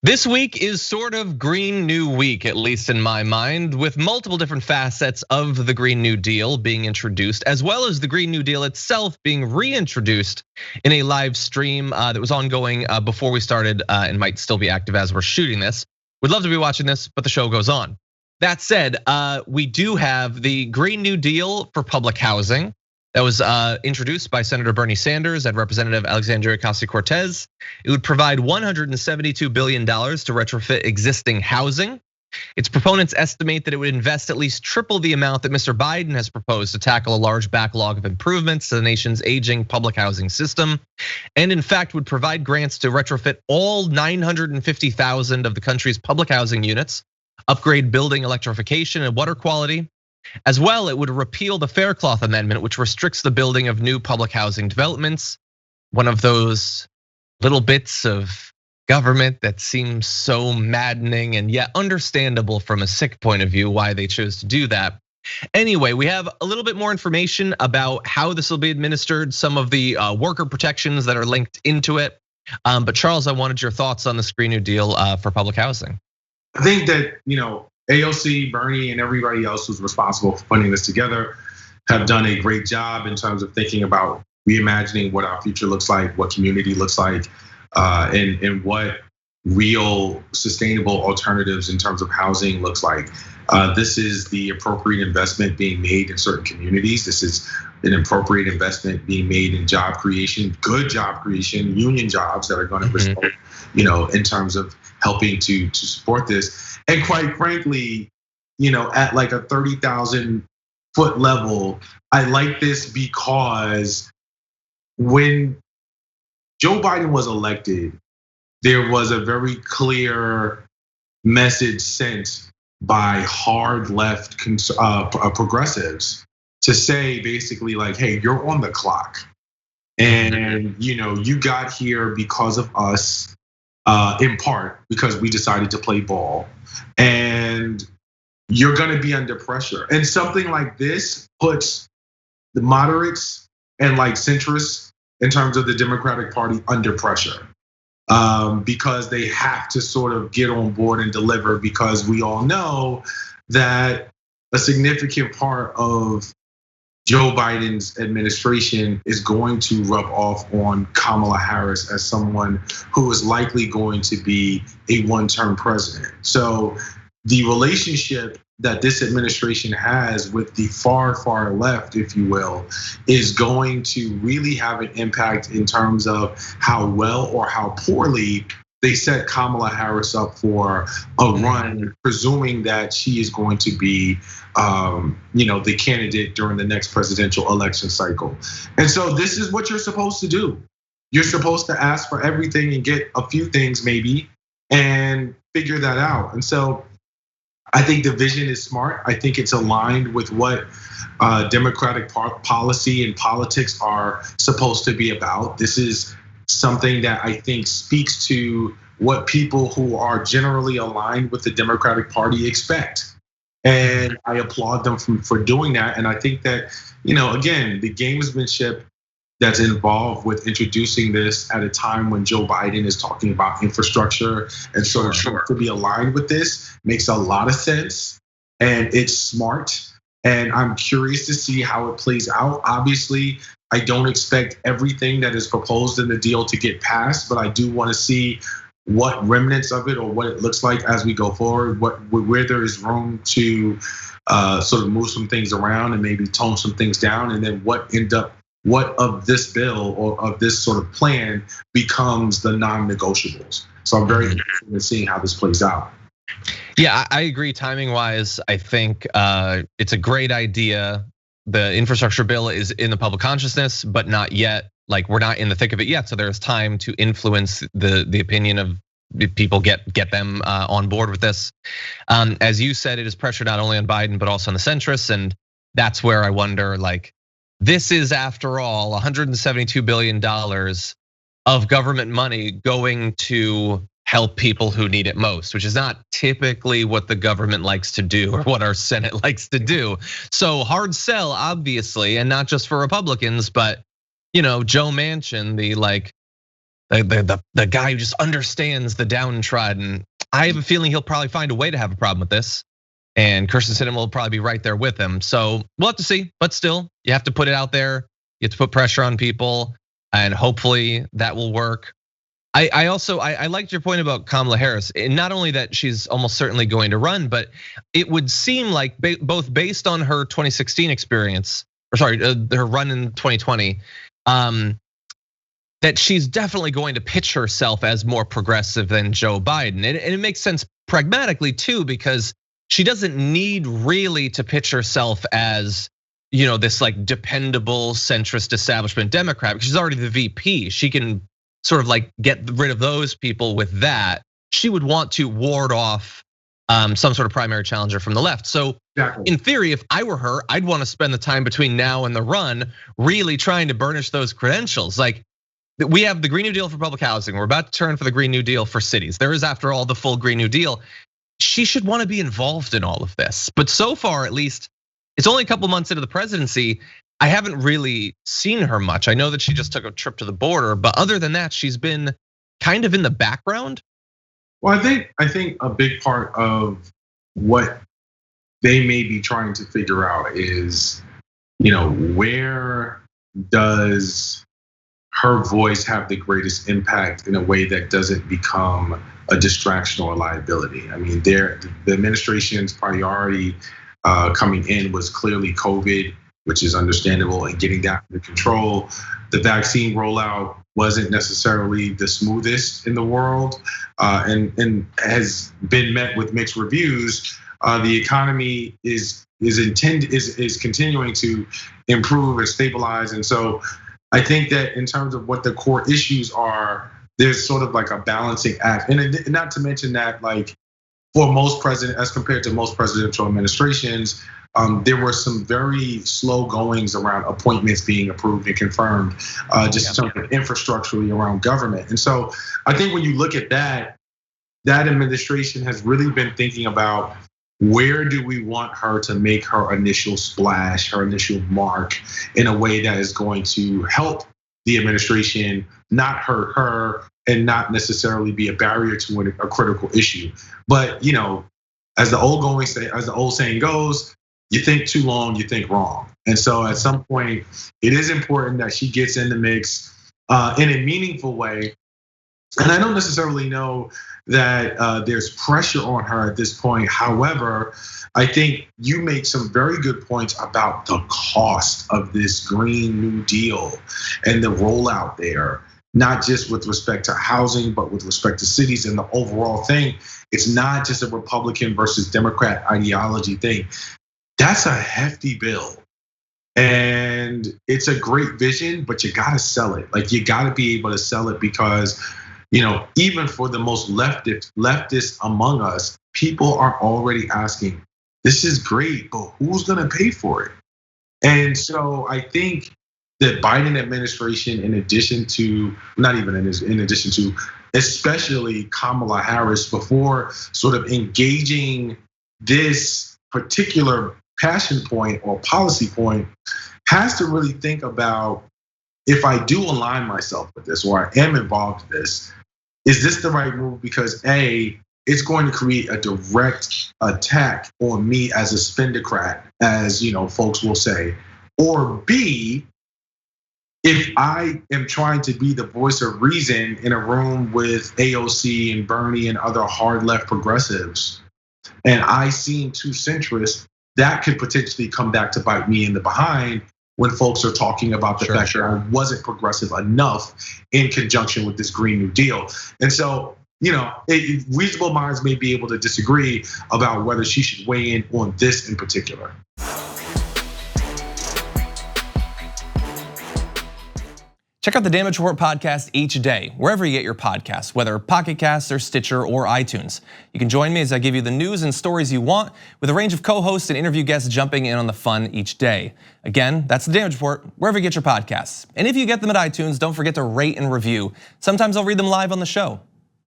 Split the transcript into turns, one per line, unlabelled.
This week is sort of Green New Week, at least in my mind, with multiple different facets of the Green New Deal being introduced, as well as the Green New Deal itself being reintroduced in a live stream that was ongoing before we started and might still be active as we're shooting this. We'd love to be watching this, but the show goes on. That said, we do have the Green New Deal for public housing that was introduced by Senator Bernie Sanders and Representative Alexandria Ocasio-Cortez. It would provide $172 billion to retrofit existing housing. Its proponents estimate that it would invest at least triple the amount that Mr. Biden has proposed to tackle a large backlog of improvements to the nation's aging public housing system. And in fact, would provide grants to retrofit all 950,000 of the country's public housing units, upgrade building electrification and water quality. As well, it would repeal the Faircloth Amendment, which restricts the building of new public housing developments. One of those little bits of government that seems so maddening and yet understandable from a sick point of view why they chose to do that. Anyway, we have a little bit more information about how this will be administered, some of the worker protections that are linked into it. But Charles, I wanted your thoughts on the Green New Deal for public housing.
I think that, AOC, Bernie, and everybody else who's responsible for putting this together have done a great job in terms of thinking about reimagining what our future looks like, what community looks like, and what real sustainable alternatives in terms of housing looks like. This is the appropriate investment being made in certain communities. This is an appropriate investment being made in job creation, good job creation, union jobs that are going to result, in terms of helping to support this. And quite frankly, at like a 30,000 foot level, I like this because when Joe Biden was elected, there was a very clear message sent by hard left progressives to say basically like, hey, you're on the clock. And you got here because of us, in part because we decided to play ball, and you're gonna be under pressure. And something like this puts the moderates and like centrists in terms of the Democratic Party under pressure. Because they have to sort of get on board and deliver, because we all know that a significant part of Joe Biden's administration is going to rub off on Kamala Harris as someone who is likely going to be a one-term president. So the relationship that this administration has with the far, far left, if you will, is going to really have an impact in terms of how well or how poorly they set Kamala Harris up for a run, presuming that she is going to be, the candidate during the next presidential election cycle. And so this is what you're supposed to do. You're supposed to ask for everything and get a few things maybe, and figure that out. And so I think the vision is smart. I think it's aligned with what Democratic policy and politics are supposed to be about. This is something that I think speaks to what people who are generally aligned with the Democratic Party expect. And I applaud them for doing that. And I think that, again, the gamesmanship that's involved with introducing this at a time when Joe Biden is talking about infrastructure and sort of to be aligned with this makes a lot of sense, and it's smart. And I'm curious to see how it plays out. Obviously, I don't expect everything that is proposed in the deal to get passed, but I do want to see what remnants of it or what it looks like as we go forward, where there is room to sort of move some things around and maybe tone some things down, and then what of this bill or of this sort of plan becomes the non-negotiables. So I'm very interested in seeing how this plays out.
Yeah, I agree. Timing wise, I think it's a great idea. The infrastructure bill is in the public consciousness, but not yet. Like, we're not in the thick of it yet, so there's time to influence the opinion of people, get them on board with this. As you said, it is pressure not only on Biden but also on the centrists, and that's where I wonder, like, this is, after all, $172 billion of government money going to help people who need it most, which is not typically what the government likes to do or what our Senate likes to do. So hard sell, obviously, and not just for Republicans, but Joe Manchin, the the guy who just understands the downtrodden. I have a feeling he'll probably find a way to have a problem with this. And Kyrsten Sinema will probably be right there with him. So we'll have to see, but still, you have to put it out there. You have to put pressure on people, and hopefully that will work. I also liked your point about Kamala Harris, and not only that she's almost certainly going to run, but it would seem like both based on her 2016 experience, or sorry, her run in 2020, that she's definitely going to pitch herself as more progressive than Joe Biden, and it makes sense pragmatically too, because she doesn't need really to pitch herself as, this like dependable centrist establishment Democrat, because she's already the VP. She can sort of like get rid of those people with that. She would want to ward off some sort of primary challenger from the left. So in theory, if I were her, I'd want to spend the time between now and the run really trying to burnish those credentials. Like, we have the Green New Deal for public housing. We're about to turn for the Green New Deal for cities. There is, after all, the full Green New Deal. She should want to be involved in all of this. But so far, at least, it's only a couple months into the presidency. I haven't really seen her much. I know that she just took a trip to the border, but other than that, she's been kind of in the background.
Well, I think a big part of what they may be trying to figure out is, where does her voice have the greatest impact in a way that doesn't become a distraction or a liability? I mean, the administration's priority coming in was clearly COVID, which is understandable, and getting that under control. The vaccine rollout wasn't necessarily the smoothest in the world, and has been met with mixed reviews. The economy is continuing to improve and stabilize, and so I think that in terms of what the core issues are, there's sort of like a balancing act, and not to mention that, like, for most presidents, as compared to most presidential administrations, there were some very slow goings around appointments being approved and confirmed, just in terms of infrastructurally around government. And so I think when you look at that administration has really been thinking about, where do we want her to make her initial splash, her initial mark, in a way that is going to help the administration, not hurt her, and not necessarily be a barrier to a critical issue. But as the old saying goes, you think too long, you think wrong. And so at some point, it is important that she gets in the mix in a meaningful way. And I don't necessarily know that there's pressure on her at this point. However, I think you make some very good points about the cost of this Green New Deal and the rollout there, not just with respect to housing, but with respect to cities and the overall thing. It's not just a Republican versus Democrat ideology thing. That's a hefty bill. And it's a great vision, but you gotta sell it. Like, you gotta be able to sell it, because even for the most leftist among us, people are already asking, this is great, but who's gonna pay for it? And so I think the Biden administration, in addition to, especially Kamala Harris, before sort of engaging this particular passion point or policy point, has to really think about, if I do align myself with this, or I am involved in this, is this the right move? Because A, it's going to create a direct attack on me as a spendocrat, as folks will say. Or B, if I am trying to be the voice of reason in a room with AOC and Bernie and other hard left progressives, and I seem too centrist, that could potentially come back to bite me in the behind when folks are talking about the fact that I wasn't progressive enough in conjunction with this Green New Deal. And so, reasonable minds may be able to disagree about whether she should weigh in on this in particular.
Check out the Damage Report podcast each day, wherever you get your podcasts, whether Pocket Casts or Stitcher or iTunes. You can join me as I give you the news and stories you want, with a range of co-hosts and interview guests jumping in on the fun each day. Again, that's the Damage Report, wherever you get your podcasts. And if you get them at iTunes, don't forget to rate and review. Sometimes I'll read them live on the show.